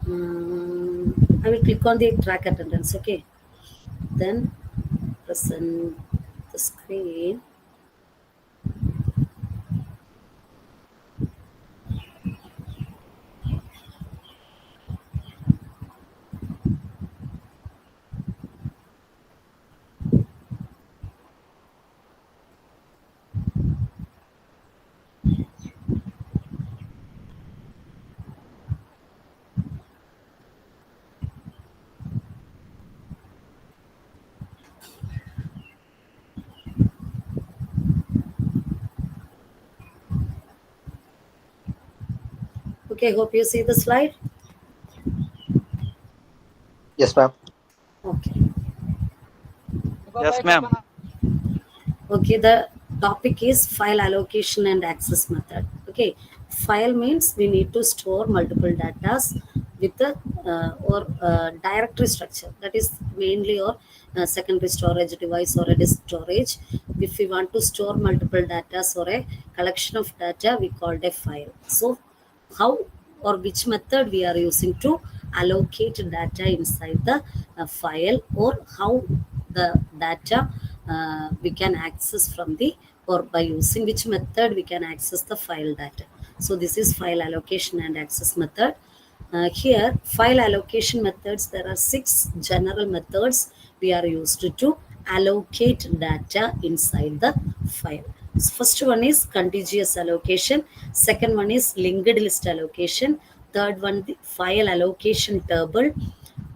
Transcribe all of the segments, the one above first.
I will click on the track attendance. Okay, then present the screen. Okay, hope you see the slide. Yes, ma'am. Okay. Yes, ma'am. Okay, the topic is file allocation and access method. Okay, file means we need to store multiple data with a directory structure. That is mainly or secondary storage device or a disk storage. If we want to store multiple data or a collection of data, we call it a file. So, how or which method we are using to allocate data inside the file, or how the data we can access from the, or by using which method we can access the file data. So this is file allocation and access method. Here file allocation methods, there are 6 general methods we are used to allocate data inside the file. So first one is contiguous allocation, second one is linked list allocation, third one the file allocation table,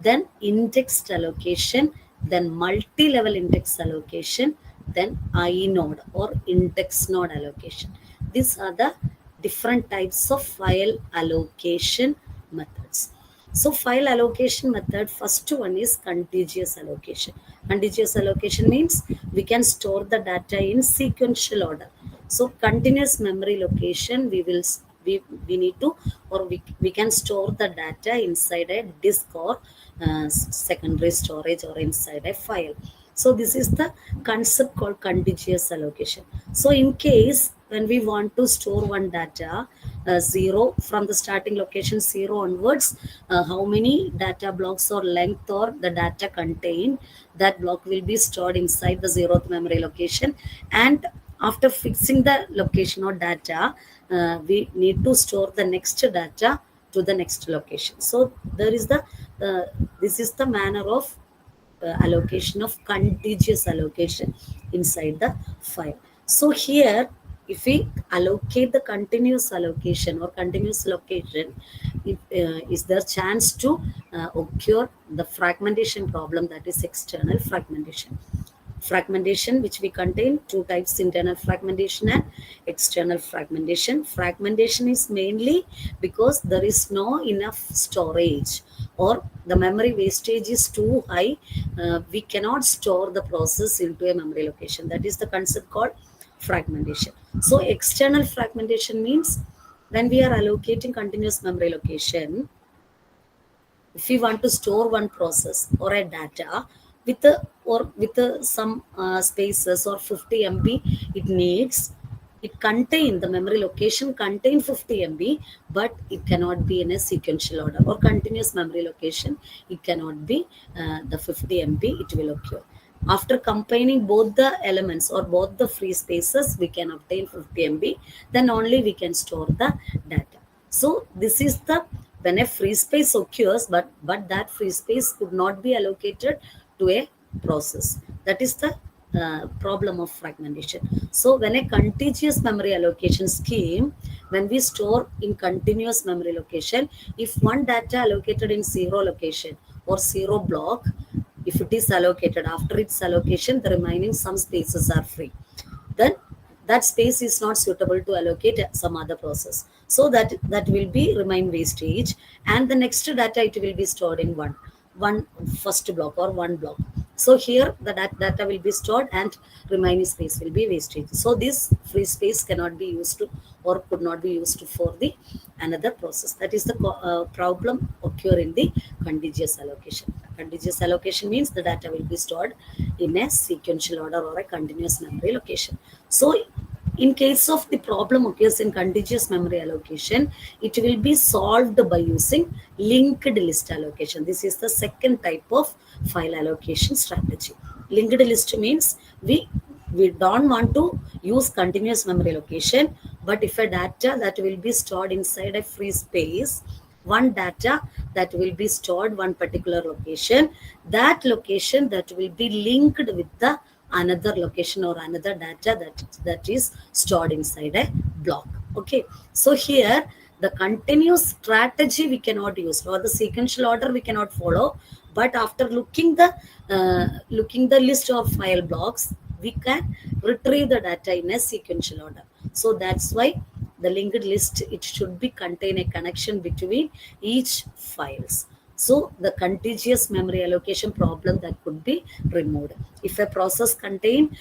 then indexed allocation, then multi-level index allocation, then inode or index node allocation. These are the different types of file allocation methods. So file allocation method, first one is contiguous allocation. Contiguous allocation means we can store the data in sequential order. So continuous memory location, we need to, or we can store the data inside a disk or secondary storage or inside a file. So this is the concept called contiguous allocation. So in case when we want to store one data, 0 from the starting location 0 onwards, how many data blocks or length or the data contained, that block will be stored inside the 0th memory location. And after fixing the location or data, we need to store the next data to the next location. So there is the this is the manner of allocation of contiguous allocation inside the file. So here, if we allocate the continuous allocation or continuous allocation, is there chance to occur the fragmentation problem, that is external fragmentation. Fragmentation, which we contain two types, internal fragmentation and external fragmentation. Fragmentation is mainly because there is no enough storage or the memory wastage is too high. We cannot store the process into a memory location. That is the concept called fragmentation. So external fragmentation means when we are allocating continuous memory location, if we want to store one process or a data with a, or with some spaces or 50 MB it needs, it contain, the memory location contain 50 MB, but it cannot be in a sequential order, or continuous memory location it cannot be the 50 MB it will occur. After combining both the elements or both the free spaces, we can obtain 50 MB, then only we can store the data. So this is the, when a free space occurs, but that free space could not be allocated to a process. That is the problem of fragmentation. So when a contiguous memory allocation scheme, when we store in continuous memory location, if one data allocated in 0 location or 0 block, if it is allocated, after its allocation the remaining some spaces are free, then that space is not suitable to allocate some other process, so that will be remain wastage, and the next data it will be stored in one first block or one block. So here the data will be stored and remaining space will be wastage. So this free space cannot be used to, or could not be used for the another process. That is the problem occur in the contiguous allocation. Contiguous allocation means the data will be stored in a sequential order or a continuous memory location. So In case of the problem occurs in contiguous memory allocation, it will be solved by using linked list allocation. This is the second type of file allocation strategy. Linked list means we don't want to use continuous memory allocation, but if a data that will be stored inside a free space, one data that will be stored one particular location, that location that will be linked with the another location or another data that is stored inside a block. Okay, so here the continuous strategy we cannot use, or the sequential order we cannot follow, but after looking the list of file blocks, we can retrieve the data in a sequential order. So that's why the linked list, it should be contain a connection between each files. So the contiguous memory allocation problem that could be removed. If a process contain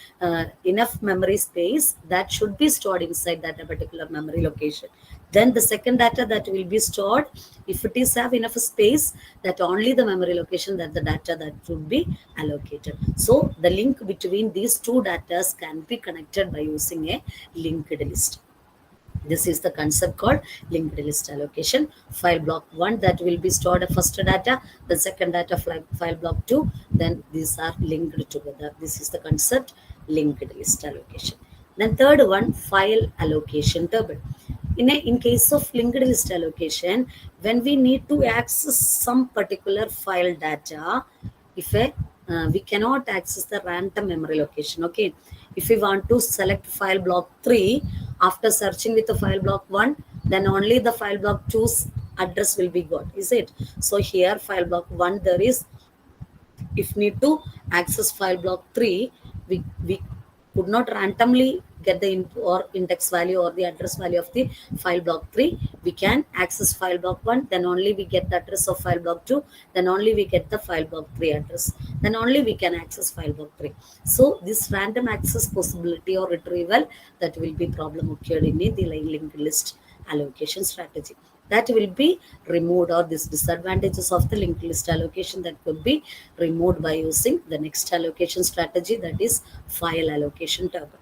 enough memory space, that should be stored inside that particular memory location. Then the second data that will be stored, if it is have enough space, that only the memory location that the data that would be allocated. So the link between these two data can be connected by using a linked list. This is the concept called linked list allocation. File block 1 that will be stored first data, the second data file block 2, then these are linked together. This is the concept linked list allocation. Then third one, file allocation table. In case of linked list allocation, when we need to access some particular file data, if we cannot access the random memory location. Okay, if we want to select file block 3 after searching with the file block 1, then only the file block 2's address will be got, is it? So here file block 1, there is, if need to access file block 3, we could not randomly get the index value or the address value of the file block 3. We can access file block 1, then only we get the address of file block 2, then only we get the file block 3 address, then only we can access file block 3. So this random access possibility or retrieval, that will be problem occurred in the linked list allocation strategy. That will be removed, or this disadvantages of the linked list allocation that could be removed by using the next allocation strategy, that is file allocation table.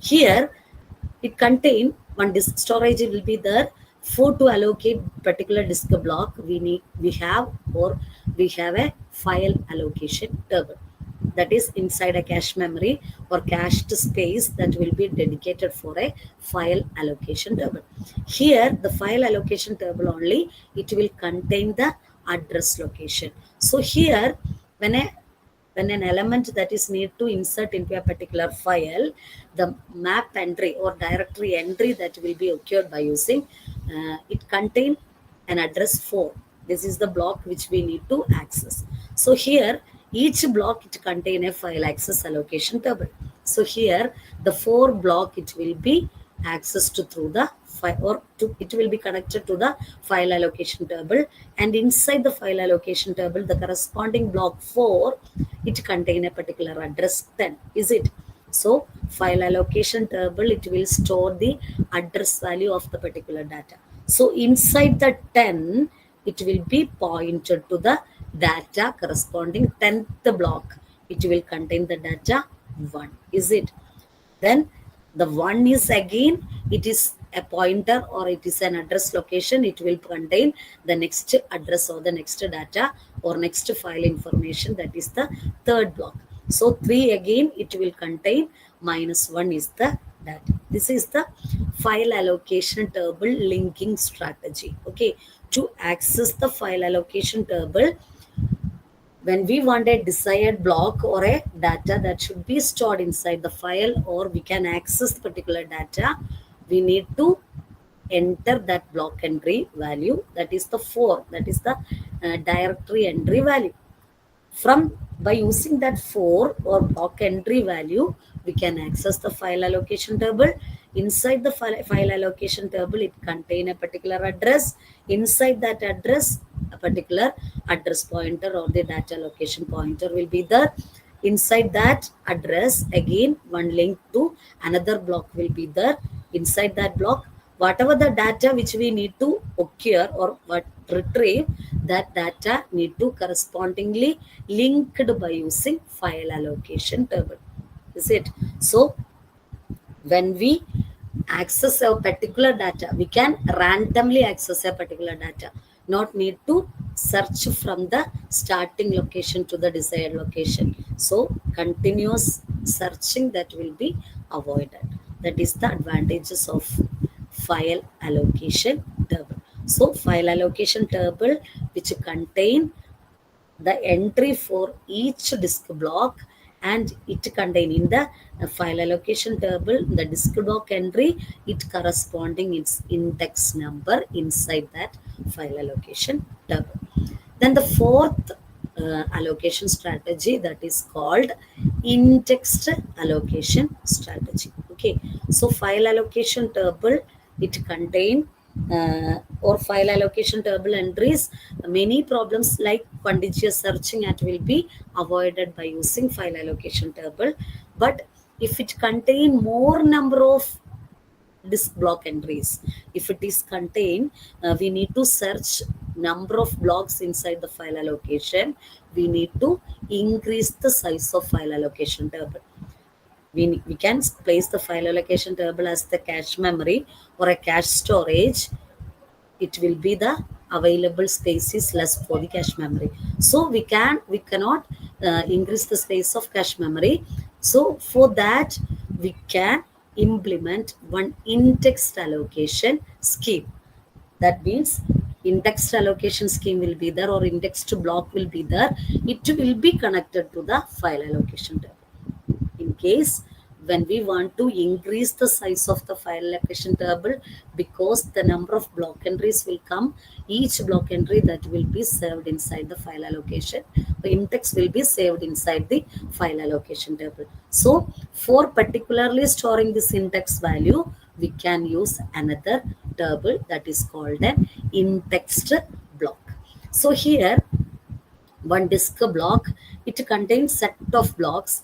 Here it contain one disk storage will be there. For to allocate particular disk block, we have a file allocation table, that is inside a cache memory or cached space that will be dedicated for a file allocation table. Here the file allocation table only, it will contain the address location. So here when an element that is need to insert into a particular file, the map entry or directory entry that will be occurred by using it contain an address 4. This is the block which we need to access. So here each block it contain a file access allocation table. So here the 4 block it will be accessed through the file, or it will be connected to the file allocation table, and inside the file allocation table the corresponding block 4 it contain a particular address 10, is it? So file allocation table, it will store the address value of the particular data. So inside the 10 it will be pointed to the data corresponding 10th block. It will contain the data 1, is it? Then the 1 is again, it is a pointer or it is an address location. It will contain the next address or the next data or next file information, that is the third block. So 3 again it will contain, minus 1 is the data. This is the file allocation table linking strategy. Okay, to access the file allocation table, when we want a desired block or a data that should be stored inside the file, or we can access particular data, we need to enter that block entry value, that is the 4, that is the directory entry value. From by using that 4 or block entry value, we can access the file allocation table. Inside the file allocation table, it contain a particular address. Inside that address, a particular address pointer or the data location pointer will be there. Inside that address, again one link to another block will be there. Inside that block, whatever the data which we need to occur or what retrieve, that data need to correspondingly linked by using file allocation table, is it? So when we access a particular data. We can randomly access a particular data, not need to search from the starting location to the desired location. So continuous searching that will be avoided. That is the advantages of file allocation table. So file allocation table which contain the entry for each disk block, and it contain in the file allocation table the disk block entry, it corresponding its index number inside that file allocation table. Then the fourth allocation strategy, that is called indexed allocation strategy. Okay, so file allocation table, it contain or file allocation table entries, many problems like contiguous searching at will be avoided by using file allocation table. But if it contain more number of disk block entries, if it is contained, we need to search number of blocks inside the file allocation, we need to increase the size of file allocation table. We can place the file allocation table as the cache memory or a cache storage. It will be the available space is less for the cache memory, so we cannot increase the space of cache memory. So for that we can implement one indexed allocation scheme. That means indexed allocation scheme will be there, or indexed block will be there, it will be connected to the file allocation table. In case when we want to increase the size of the file allocation table, because the number of block entries will come, each block entry that will be saved inside the file allocation, the index will be saved inside the file allocation table. So for particularly storing this index value, we can use another table that is called an indexed block. So here one disk block, it contains set of blocks.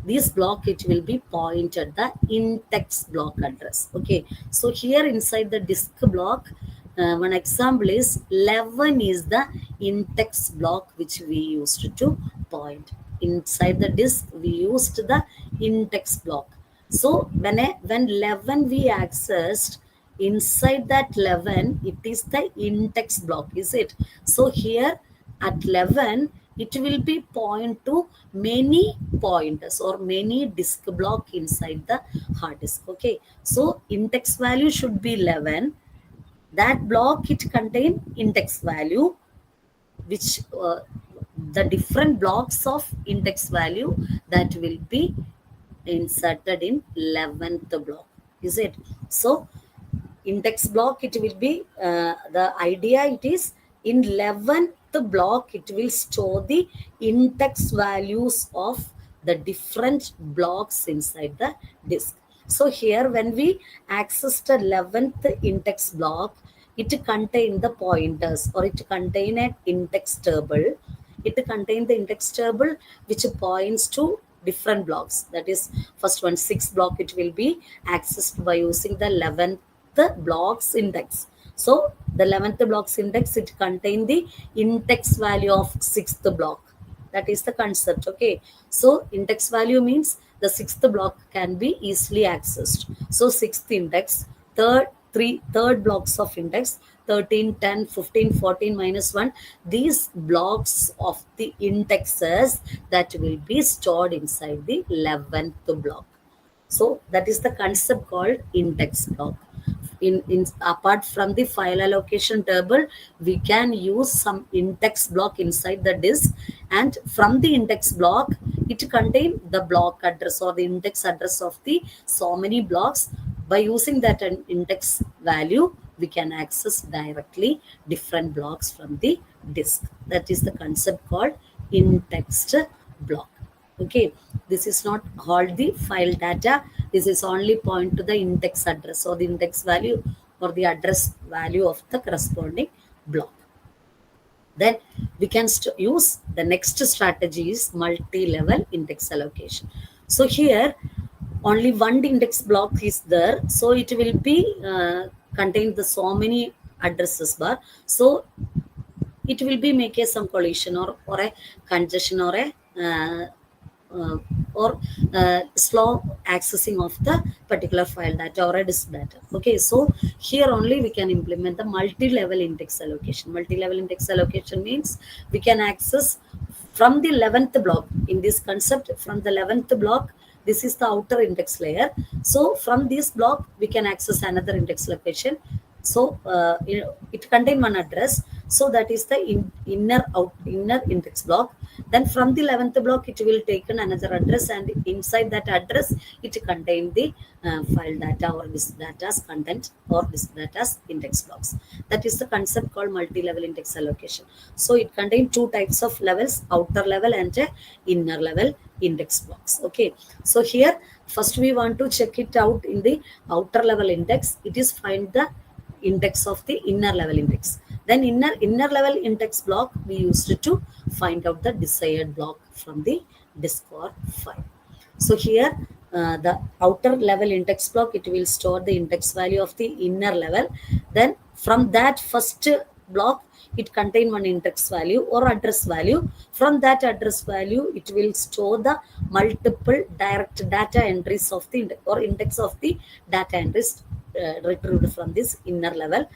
This block, it will be pointed the index block address. Okay, so here inside the disk block, one example is 11 is the index block which we used to point. Inside the disk we used the index block. So when 11 we accessed, inside that 11 it is the index block, is it? So here at 11 it will be point to many pointers or many disk block inside the hard disk. Okay, so index value should be 11. That block, it contain index value, which the different blocks of index value that will be inserted in 11th block, is it? So index block, it will be the idea, it is in 11th block it will store the index values of the different blocks inside the disk. So here when we access the 11th index block, it contain the pointers, or it contain an index table. It contain the index table which points to different blocks. That is, first one 6 block, it will be accessed by using the 11th blocks index. So the 11th blocks index, it contain the index value of 6th block. That is the concept. Okay, so index value means the 6th block can be easily accessed. So 6th index, third blocks of index 13, 10, 15, 14, minus 1, these blocks of the indexes that will be stored inside the 11th block. So that is the concept called index block. In apart from the file allocation table, we can use some index block inside the disk, and from the index block it contain the block address or the index address of the so many blocks. By using that index value, we can access directly different blocks from the disk. That is the concept called indexed block. Okay, this is not called the file data, this is only point to the index address or the index value or the address value of the corresponding block. Then we can use the next strategy is multi-level index allocation. So here only one index block is there, so it will be contain the so many addresses bar. So it will be make some collision or a congestion or a or slow accessing of the particular file data or a disk data. Okay, so here only we can implement the multi-level index allocation. Multi-level index allocation means we can access from the 11th block. In this concept, from the 11th block, this is the outer index layer. So from this block we can access another index location. So it contain one address, so that is the inner index block. Then from the 11th block it will take another address, and inside that address it contain the file data or disk data's content or disk data's index blocks. That is the concept called multi-level index allocation. So it contains two types of levels, outer level and inner level index blocks. Okay, so here first we want to check it out in the outer level index. It is find the index of the inner level index. Then inner level index block we used to find out the desired block from the disk or file. So here the outer level index block, it will store the index value of the inner level. Then from that first block it contain one index value or address value. From that address value it will store the multiple direct data entries of the index of the data entries retrieved from this inner level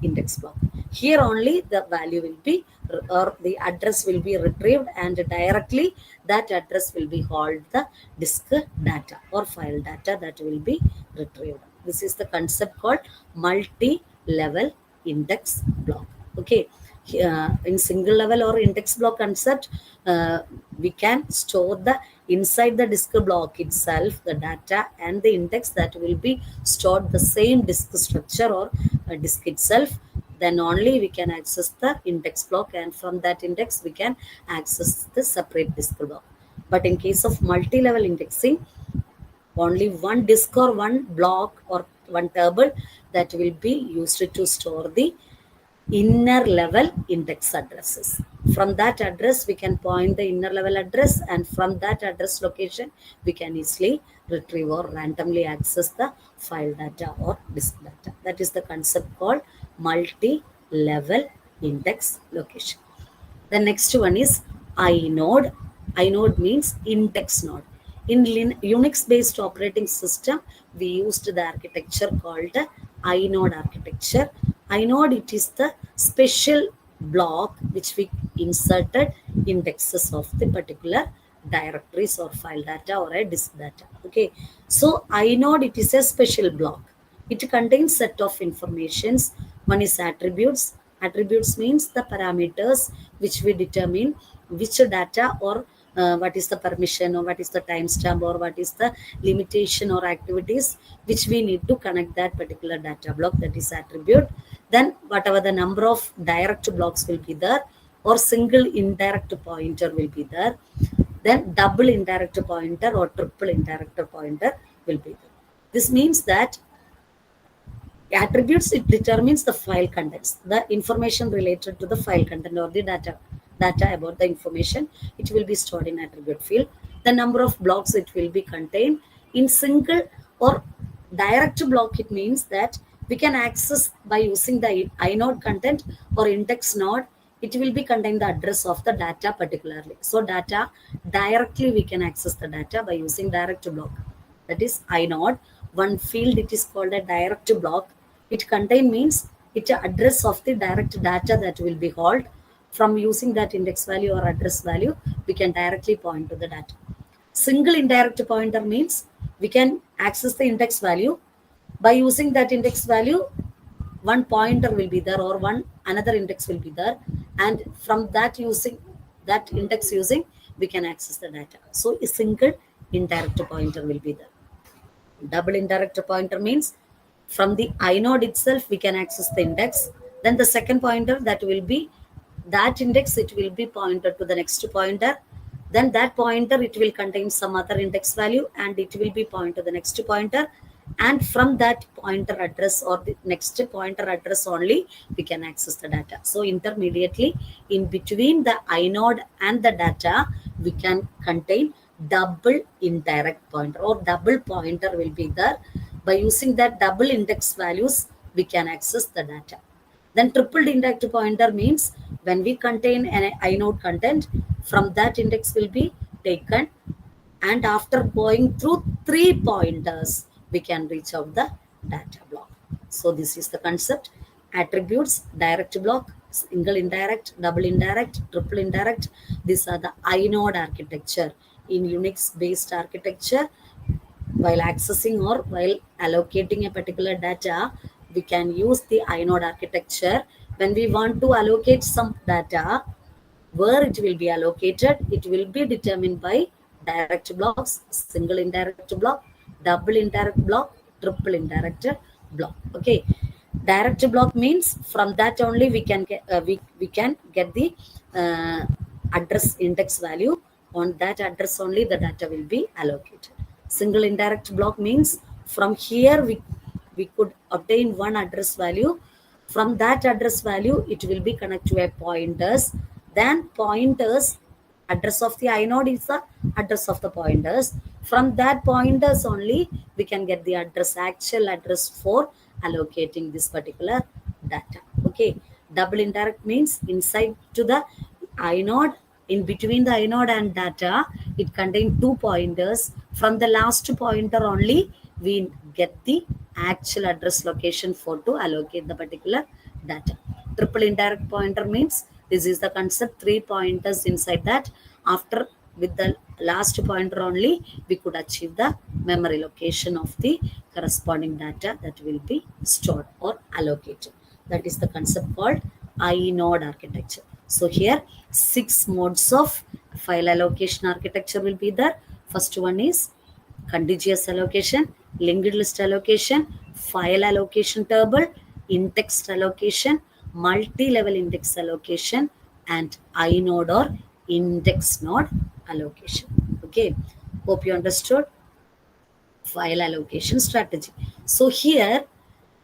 index block. Here only the value will be or the address will be retrieved, and directly that address will be called the disk data or file data that will be retrieved. This is the concept called multi-level index block. Okay, in single level or index block concept, we can store the inside the disk block itself the data and the index that will be stored the same disk structure or disk itself. Then only we can access the index block, and from that index we can access the separate disk block. But in case of multi-level indexing, only one disk or one block or one table that will be used to store the inner level index addresses. From that address we can point the inner level address, and from that address location we can easily retrieve or randomly access the file data or disk data. That is the concept called multi-level index location. The next one is inode. Inode means index node. In Unix-based operating system, we used the architecture called inode architecture. Inode, it is the special block which we inserted indexes of the particular directories or file data or a disk data. Okay, so inode, it is a special block. It contains set of informations. One is attributes. Attributes means the parameters which we determine which data or what is the permission or what is the timestamp or what is the limitation or activities which we need to connect that particular data block, that is attribute. Then whatever the number of direct blocks will be there, or single indirect pointer will be there. Then double indirect pointer or triple indirect pointer will be there. This means that attributes, it determines the file contents, the information related to the file content or the data about the information, it will be stored in attribute field. The number of blocks it will be contained in single or direct block. It means that we can access by using the inode content or index node. It will be contain the address of the data particularly. So data directly we can access the data by using direct block. That is inode. One field, it is called a direct block. It contain means it address of the direct data that will be held. From using that index value or address value, we can directly point to the data. Single indirect pointer means we can access the index value. By using that index value, one pointer will be there or one another index will be there, and from that using that index using we can access the data. So a single indirect pointer will be there. Double indirect pointer means from the inode itself we can access the index. Then the second pointer, that will be that index, it will be pointed to the next pointer. Then that pointer, it will contain some other index value and it will be pointed to the next pointer. And from that pointer address or the next pointer address only we can access the data. So intermediately in between the inode and the data we can contain double indirect pointer or double pointer will be there. By using that double index values we can access the data. Then triple indirect pointer means when we contain an inode content, from that index will be taken and after going through 3 pointers, we can reach out the data block. So this is the concept. Attributes, direct block, single indirect, double indirect, triple indirect. These are the inode architecture. In Unix based architecture, while accessing or while allocating a particular data, we can use the inode architecture. When we want to allocate some data, where it will be allocated, it will be determined by direct blocks, single indirect block, double indirect block, triple indirect block. Okay, direct block means from that only we can get we can get the uh, address index value. On that address only the data will be allocated. Single indirect block means from here we could obtain one address value. From that address value, it will be connected to a pointers. Then pointers, address of the inode is the address of the pointers. From that pointers only, we can get the address, actual address for allocating this particular data. Okay. Double indirect means inside to the inode, in between the inode and data, it contains 2 pointers. From the last pointer only, we get the actual address location for to allocate the particular data. Triple indirect pointer means this is the concept, 3 pointers inside that. After with the last pointer only, we could achieve the memory location of the corresponding data that will be stored or allocated. That is the concept called inode architecture. So here 6 modes of file allocation architecture will be there. First one is contiguous allocation, linked list allocation, file allocation table, in-text allocation, multi-level index allocation, and inode or index node allocation. Okay, hope you understood file allocation strategy. So here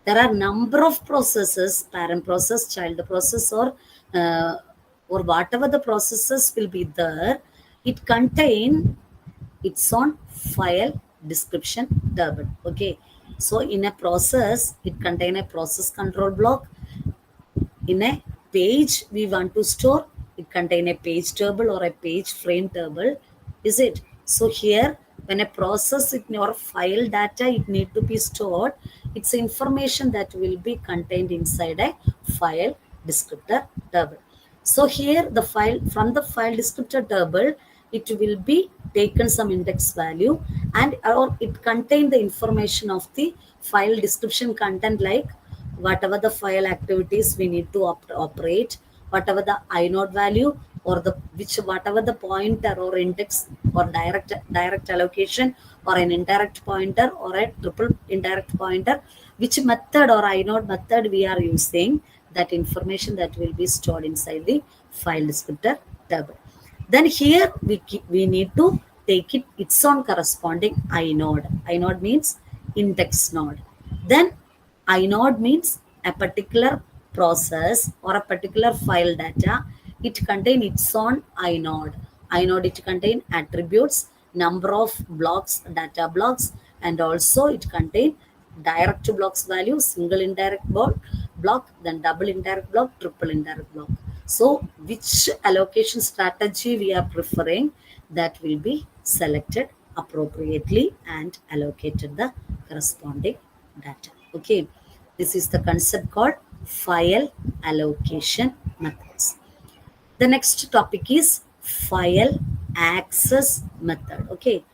there are number of processes, parent process, child process, or whatever the processes will be there. It contain its own file description table. Okay, so in a process, it contain a process control block. In a page we want to store, it contain a page table or a page frame table, is it? So here when a process it or file data it need to be stored, it's information that will be contained inside a file descriptor table. So here the file, from the file descriptor table, it will be taken some index value, and or it contain the information of the file description content, like whatever the file activities we need to operate, whatever the inode value, or the which whatever the pointer or index or direct allocation, or an indirect pointer or a triple indirect pointer, which method or inode method we are using, that information that will be stored inside the file descriptor table. Then here we need to take it its own corresponding inode. Inode means index node. Then inode means a particular process or a particular file data. It contain its own inode. Inode it contain attributes, number of blocks, data blocks, and also it contain direct blocks value, single indirect block, then double indirect block, triple indirect block. So which allocation strategy we are preferring, that will be selected appropriately and allocated the corresponding data. Okay, this is the concept called file allocation methods. The next topic is file access method. Okay,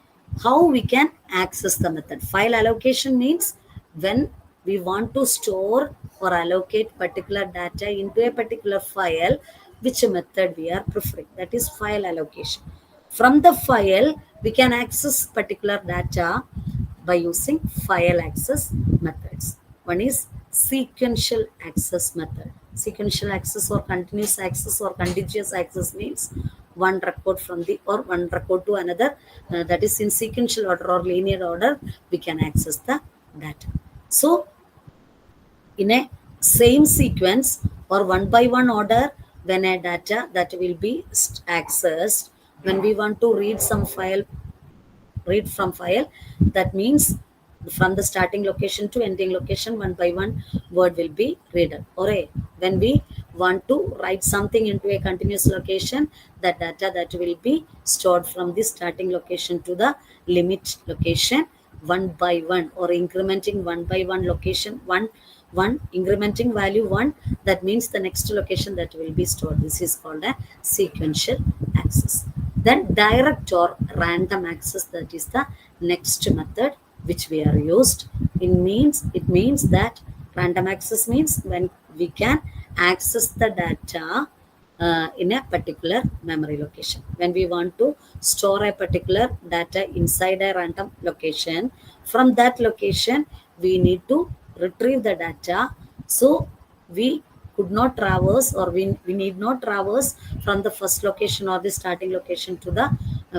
how we can access the method. File allocation means when we want to store or allocate particular data into a particular file, which method we are preferring, that is file allocation. From the file we can access particular data by using file access methods. One is sequential access method. Sequential access or continuous access or contiguous access means one record from the or one record to another, that is in sequential order or linear order, we can access the data. So in a same sequence or one by one order, when a data that will be accessed, when we want to read some file, read from file, that means from the starting location to ending location, one by one word will be read. Or when we want to write something into a continuous location, the data that will be stored from the starting location to the limit location one by one, or incrementing one by one location, one incrementing value one, that means the next location that will be stored. This is called a sequential access. Then direct or random access, that is the next method which we are used. It means that random access means when we can access the data in a particular memory location. When we want to store a particular data inside a random location, from that location we need to retrieve the data. So we could not traverse, or we need not traverse from the first location or the starting location to the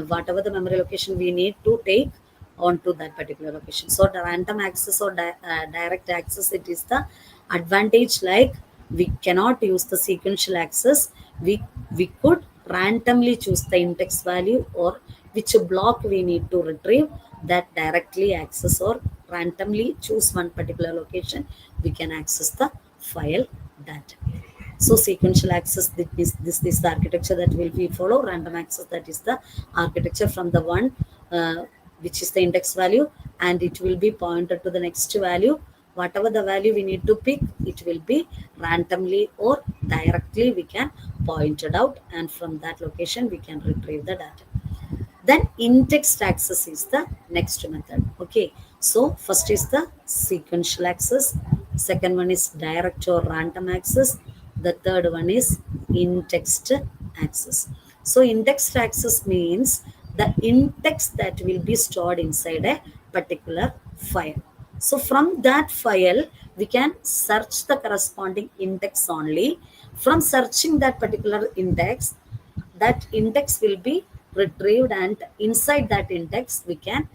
whatever the memory location we need to take onto that particular location. So the random access or direct access, it is the advantage. Like, we cannot use the sequential access. We could randomly choose the index value or which block we need to retrieve, that directly access, or randomly choose one particular location, we can access the file data. So sequential access, this is the architecture that will be follow. Random access, that is the architecture from the one which is the index value, and it will be pointed to the next value. Whatever the value we need to pick, it will be randomly or directly we can point it out, and from that location we can retrieve the data. Then in-text access is the next method. Okay, so first is the sequential access, second one is direct or random access, the third one is in-text access. So in-text access means the in-text that will be stored inside a particular file. So from that file we can search the corresponding index only. From searching that particular index, that index will be retrieved, and inside that index we can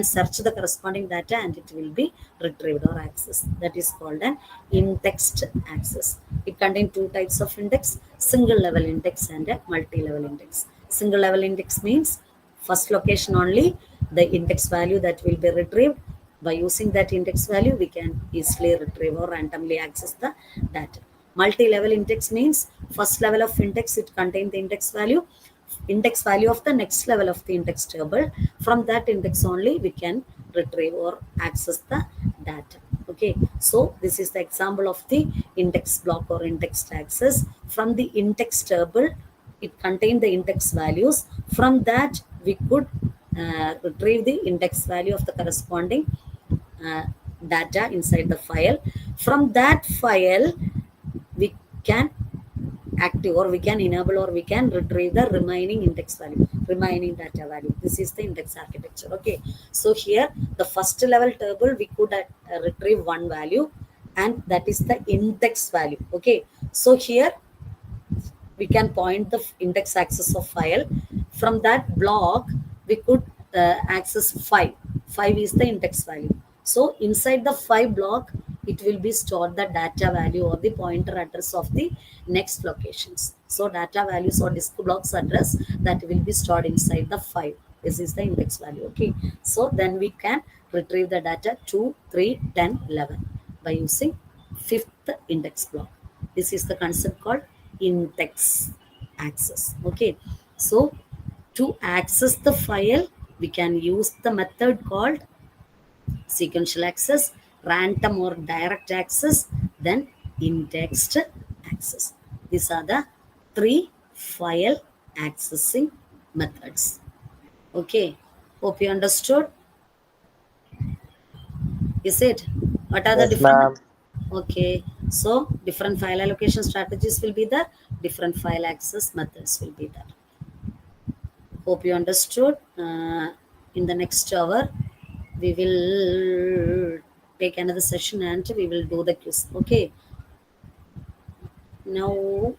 search the corresponding data, and it will be retrieved or accessed. That is called an in-text access. It contains two types of index: single level index and a multi-level index. Single level index means first location only, the index value that will be retrieved. By using that index value, we can easily retrieve or randomly access the data. Multi-level index means first level of index, it contains the index value of the next level of the index table. From that index only we can retrieve or access the data. Okay, so this is the example of the index block or index access. From the index table, it contains the index values. From that we could retrieve the index value of the corresponding uh, data inside the file. From that file we can active, or we can enable, or we can retrieve the remaining index value, remaining data value. This is the index architecture. Okay, so here the first level table we could retrieve one value, and that is the index value. Okay, so here we can point the index access of file. From that block we could access 5 is the index value. So inside the 5 block it will be stored the data value or the pointer address of the next locations. So data values or disk blocks address that will be stored inside the 5. This is the index value. Okay, so then we can retrieve the data 2, 3, 10, 11 by using fifth index block. This is the concept called in-text access. Okay, so to access the file we can use the method called sequential access, random or direct access, then in-text access. These are the three file accessing methods. Okay, hope you understood. Is it? What are the Yes, different? ma'am. Okay, so different file allocation strategies will be there, different file access methods will be there. Hope you understood. In the next hour, we will take another session and we will do the quiz. Okay, now